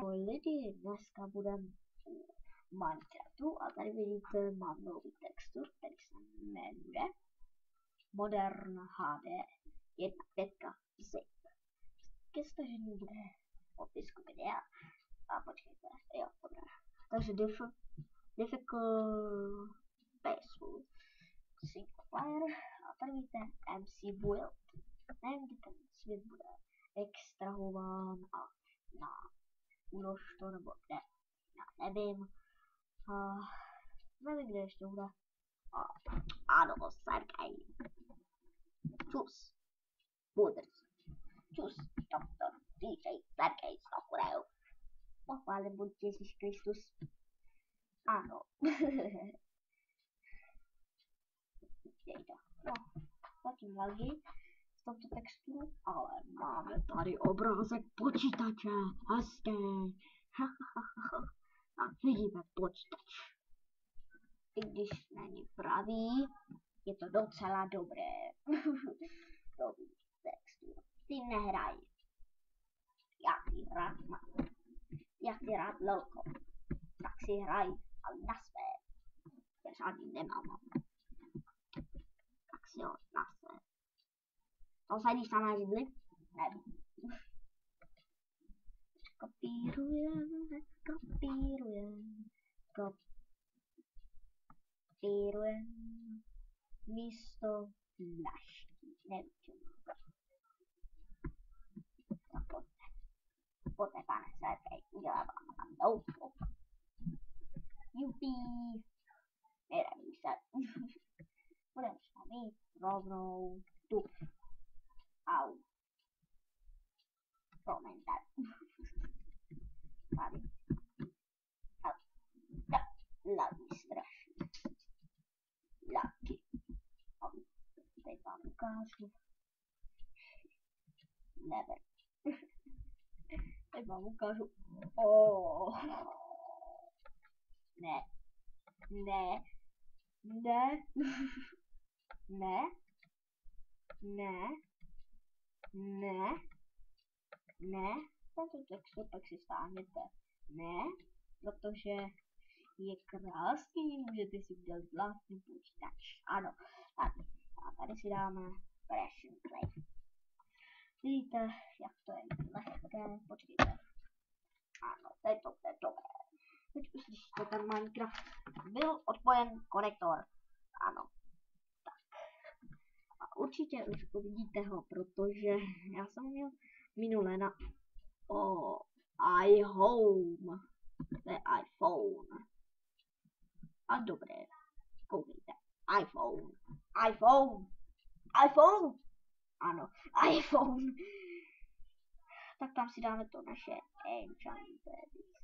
Ahoj lidi, dneska budeme u Minecraftu a tady vidíte, mám nový textur, který se jmenuje Modern HD 1.5 zip. Ke stažení bude v popisku videa a počkejte, jo, dobré. Takže difficult peaceful single player a tady vidíte MC build. Nevím, kdy ten svět bude extrahován a na úlož to nebo kde, já nevím. Nevím, kde ještě bude. Ano, Sergej. Čus. Budrz. Čus, doktor, DJ, Sergej, Sokureu. Pochválen buď Ježíš Kristus. Ano. No, zatím lagí v tomto textu, ale máme tady obrázek počítače. Hezké. A vidíme počítač. I když není pravý, je to docela dobré. Dobrý textur. Ty nehraj. Já chci rád lolko. Tak si hraj, ale na své. Já žádný nemám. Tak si ho na své. To sedíš tam na židli? Nevím. Kopírujem místo flašky, nevím, čo mám. Pojďte, pane Sergej, udělám vám notebook. Jupi, nedaví se. Budeme mít rovnou tu. Au. Promiň, tak. Tady. Lagí strašně. Lagí. Teď vám ukážu. Never. Teď vám ukážu. Ne. Ne. Ne. Ne. Ne. Ne. Ne. Tento textur pak si stáhněte. Ne. Protože je krásný, můžete si udělat vlastní počítač. Ano, tady. A tady si dáme Fresh and Play. Vidíte, jak to je lehké, počkejte. Ano, to je dobré. Teď uslyšíte, ten Minecraft byl odpojen konektor. Ano, tak. A určitě už uvidíte ho, protože já jsem měl minule na iHome. To je iPhone. A dobré, koukejte. iPhone. Ano, iPhone. Tak tam si dáme to naše enchanted disk.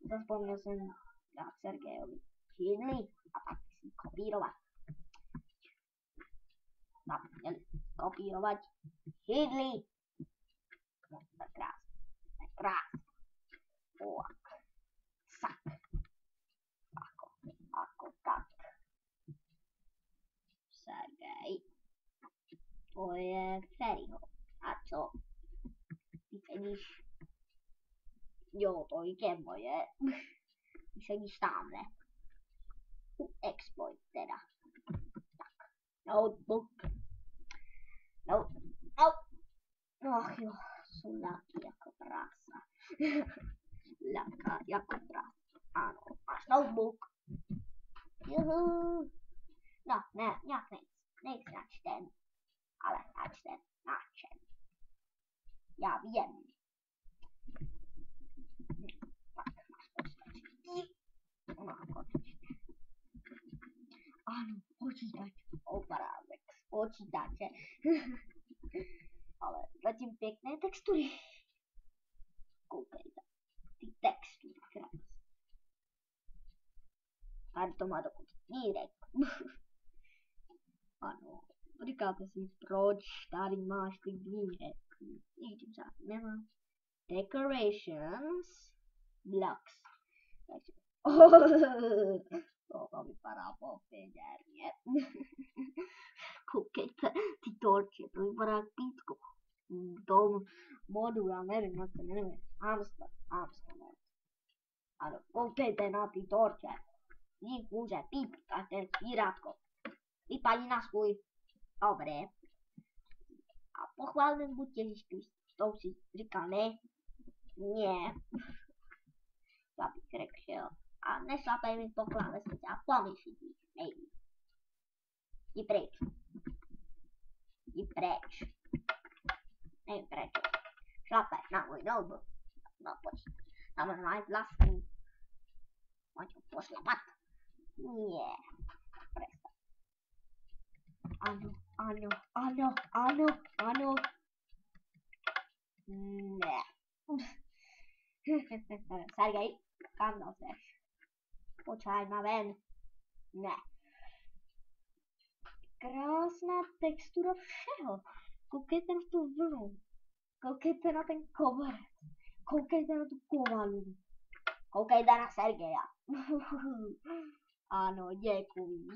Zapomněl jsem dát Sergejovi židli a pak si kopírovat. Tam měli kopírovat židli. No, to je krásné. Sak. Ako tak. Sergej. To je Ferryho. A co? Ty sedíš... Jo, to je moje. Ty sedíš tamhle. Exploit teda. Tak. Notebook. No. Ach jo, jsou laky jako prasa. Laka jako prasa. Ano, máš notebook. Juhu. No, ne, nějak nejsi načten. Ale načten. Já vím. Tak, máš počítač. No, konečně. Ano, počítač. Obrázek z počítače. Ale zatím pěkné textury. Koukejte. Ty textury, krásné. Tady to má dokud nírek. Ano, říkáte si, proč tady máš ty dvírek? Nikdy žádný nemám. Decorations, blocks. Takže, to vypadá poměrně. Koukejte, ty torče, to vypadá jak pítko. v tom modu, já nevím, jak se jmenuje. Amsterdam. Ano, koukejte na ty torče. Jich může pípkat ten zvířátko. Vypadí na svůj. Dobré. A pochválen buď Ježíš Kristus. To si říkal ne. Ne. Já bych řekl. A nešlapej mi po klávesnici a pomyslí mi. Nejvíc. Jdi pryč. Jdi pryč. Nevím proč. Šlapej na můj notebook. No počkej. Tam máš vlastní. Pojď ho pošlapat. Nie. Prestaň. Ano. Ne. Sergej, kam noseš? Počkaj na ven. Ne. Krásná textura všeho. Koukejte na tu vlnu. Koukejte na ten koberec. Koukejte na tu kovalu. Koukejte na Sergeja. Ano, děkuji.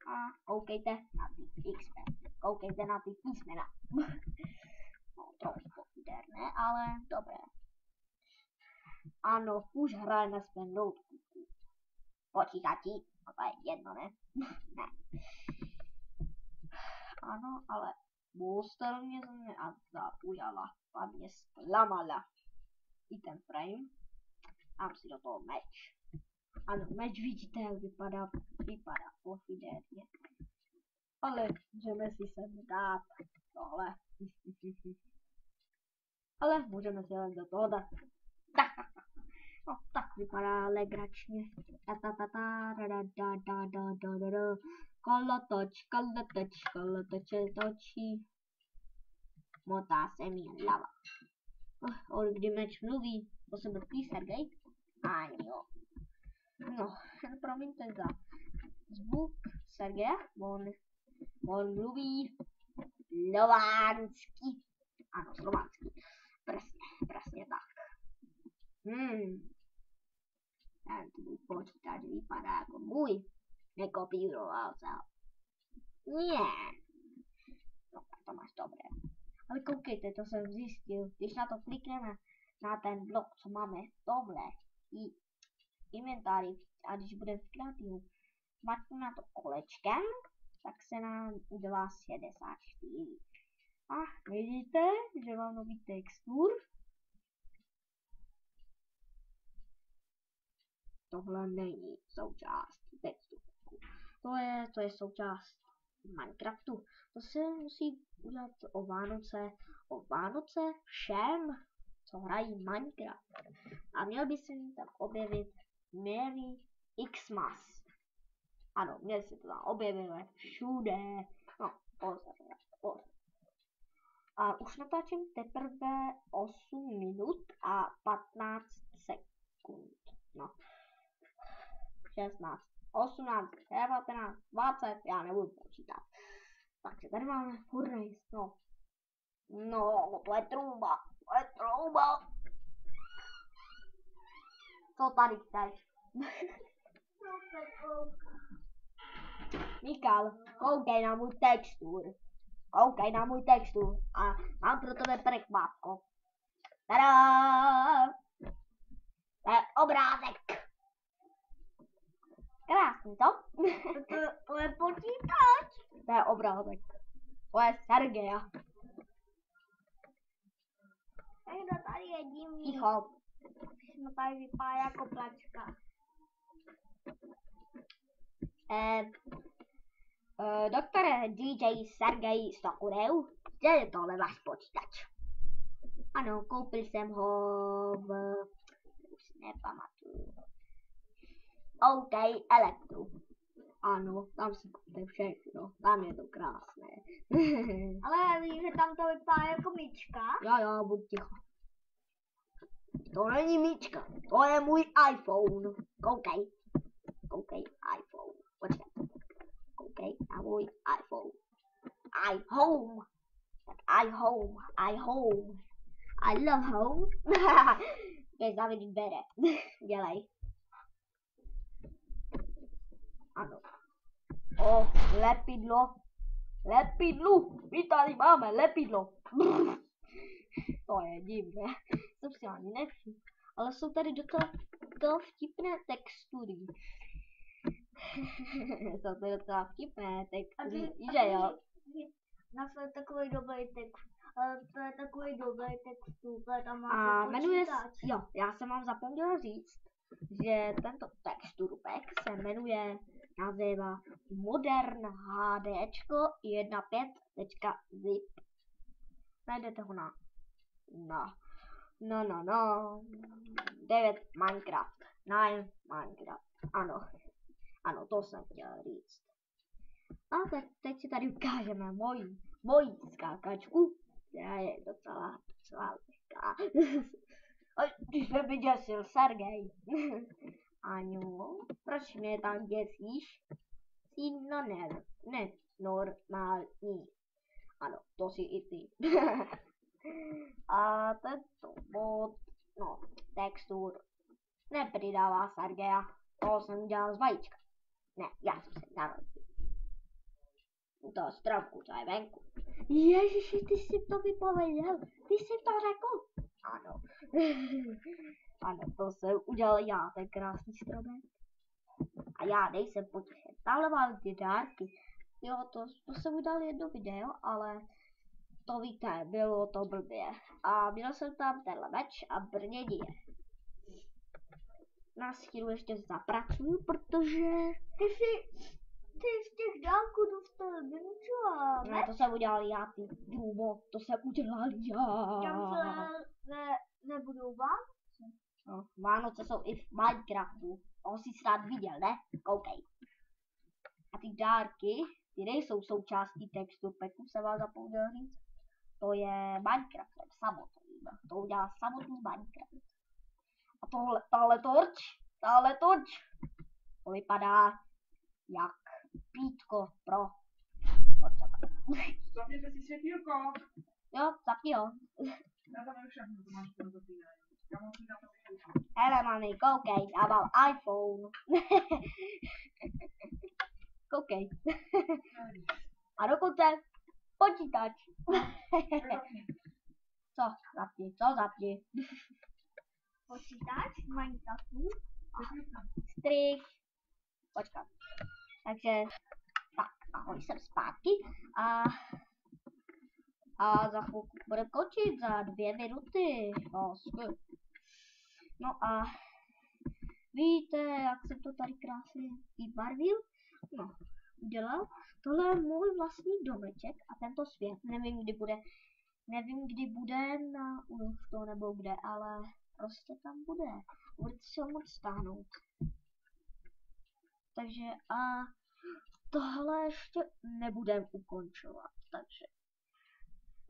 A koukejte na ty XP. Koukejte na ty písmena. No, trochu pofiderné, ale dobré. Ano, už hrajeme s svém notebooku. Počítači, to je jedno, ne? Ne. Ano, ale monster mě zaujala a mě zklamala. I ten frame. Dám si do toho meč. Ano, meč vidíte, jak vypadá pofiderně. Ale můžeme si sem dát tohle. Ale můžeme si jen do toho dát. No, tak vypadá legračně. Kolotoč se točí. Motá se mi hlava. Kdy meč mluví, to se mluví Sergej? Ani jo. No, promiňte za zvuk Sergeja, on mluví slovánsky. Ano, slovánsky. Přesně tak. Ten tvůj počítač vypadá jako můj. Nekopíroval se. Ne. No, tak to máš dobré. Ale koukejte, to jsem zjistil. Když na to klikneme, na ten blok, co máme tohle, inventáři, a když budeme v kreativu, zmačknu na to kolečkem, tak se nám udělá 64. A vidíte, že mám nový textur. Tohle není součást textu. To je součást Minecraftu. To se musí udělat o Vánoce všem, co hrají Minecraft. A měl by se tam objevit Merry Xmas. Ano, měl se to tam objevit všude. No, pozor. A už natáčím teprve 8 minut a 15 sekund. No. 16, 18, 19, 20, já nebudu počítat. Takže tady máme furnace, no. No, to je trouba. Co tady chceš? Mikal, koukej na můj textur. A mám pro tebe prekvapko. Tada! To je obrázek. Krásný, to? To je počítač. To je obrázek. To je Sergeja. Někdo tady je divný. Ticho. No tady vypadá jako plačka. Doktore DJ Sergej Sokureu, kde je tohle váš počítač? Ano, koupil jsem ho už si nepamatuju. OK, Elektru. Ano, tam si koupil všechno, tam je to krásné. Ale víš, že tam to vypadá jako myčka? Jo, buď ticho. To není myčka, to je můj iPhone. Koukej, iPhone. Počkej. Koukej na můj iPhone. iHome. Tak iHome. I love home. Když David bere. Dělej. Ano. Lepidlo. lepidlu. My tady máme lepidlo. To je divné. Jsem si ani nevšiml. Ale jsou tady docela vtipné textury. Jsou to docela vtipné textury, že jo? To je takový dobrý text. To je takový dobrý textu, tam A jmenuje se, jo, já jsem vám zapomněla říct, že tento texturpack se nazývá Modern HDčko 1.5.zip. Najdete ho na 9 Minecraft. 9 Minecraft. Ano, to jsem chtěl říct. A teď si tady ukážeme moji skákačku, která je docela lehká. Ty jsi mi děsil, Sergej. Aňo, proč mě tam děsíš? Jsi normální. Ano, to jsi i ty. A tento mod, textur, nepřidává Sergeja. To jsem udělal z vajíčka. Ne, já jsem se narodil. To stropku, co je venku. Ježiši, ty jsi to vypověděl. Ty jsi to řekl. Ano. Ano, to jsem udělal já, ten krásný stromek. A já nejsem potěšen. Tahle mám ty dárky. Jo, to jsem udělal jedno video, ale to víte, bylo to blbě. A měl jsem tam tenhle meč a brnění. Na sílu ještě zapracuju, protože ty z těch dálků dostal minču a ne, to jsem udělal já, ty drubo, to jsem udělal já. Nebudou Vánoce? No, Vánoce jsou i v Minecraftu, on si snad viděl, ne? Koukej. A ty dárky, ty nejsou součástí texturpacku, jsem vám zapomněl říct. To je Minecraft, samotný, to udělal samotný Minecraft. A tahle torč, to vypadá jak pítko pro... Zapněte si světýlko. Jo, zapni ho. Já tam všechno, to máš to zapínání. Já mám si na to světýlko. Hele mami, koukej, já mám iPhone. Koukej. A dokonce počítač. Co zapni? Počítač Minecraftu. Strych. Počkat. Takže, tak, ahoj, jsem zpátky a za chvilku bude končit, za 2 minuty. No a víte, jak jsem to tady krásně vybarvil? No, udělal. Tohle je můj vlastní domeček a tento svět, nevím kdy bude na to nebo kde, ale prostě tam bude. Budete si ho moct stáhnout. Takže a tohle ještě nebudem ukončovat, takže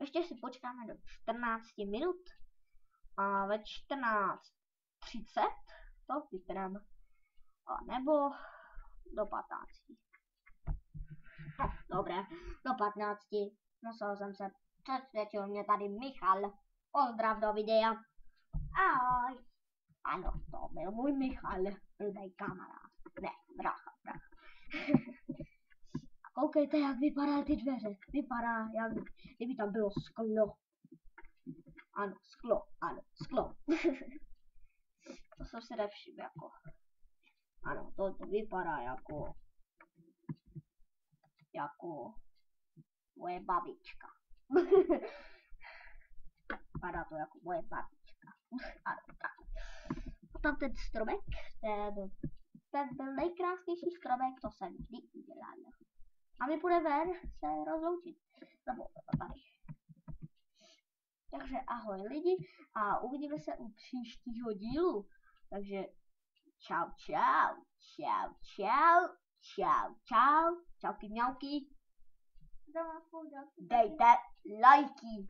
ještě si počkáme do 14 minut a ve 14:30 to vypneme, a nebo do 15. No, dobré, do 15. Musel jsem se přesvědčil mě tady Michal. Pozdrav do videa. Ahoj. Ano, to byl můj Michal, blbej kamarád. Ne, brácha. A koukejte, jak vypadá ty dveře. Vypadá, jak kdyby tam bylo sklo. Ano, sklo. To jsem si nevšiml, jako. Ano, to vypadá jako moje babička. Vypadá to jako moje babička. Ano, tak. A tam ten stromek, ten byl nejkrásnější stromek, co jsem kdy udělal. A my půjdeme ven se rozloučit. Nebo tady. Takže ahoj lidi a uvidíme se u příštího dílu. Takže čau. Čauky mňauky. Dejte lajky.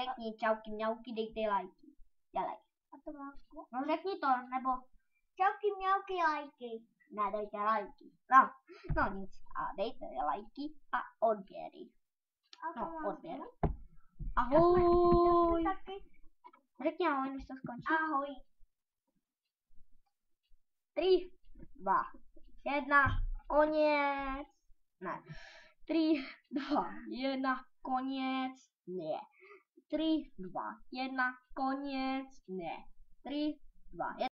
Řekni čauky mňauky, dejte lajky. Dělej. A to másko? No řekni to, nebo Čauky mňauky lajky. ne, dejte lajky. No nic. A dejte lajky a odběry. A to No, másko? odběr. Já Ahoj. jsme taky. Řekni ahoj, než to skončí. Ahoj. 3, 2, 1, konec. Ne. 3, 2, 1, konec, ne. 3, 2, 1, konec, ne. 3, 2, 1.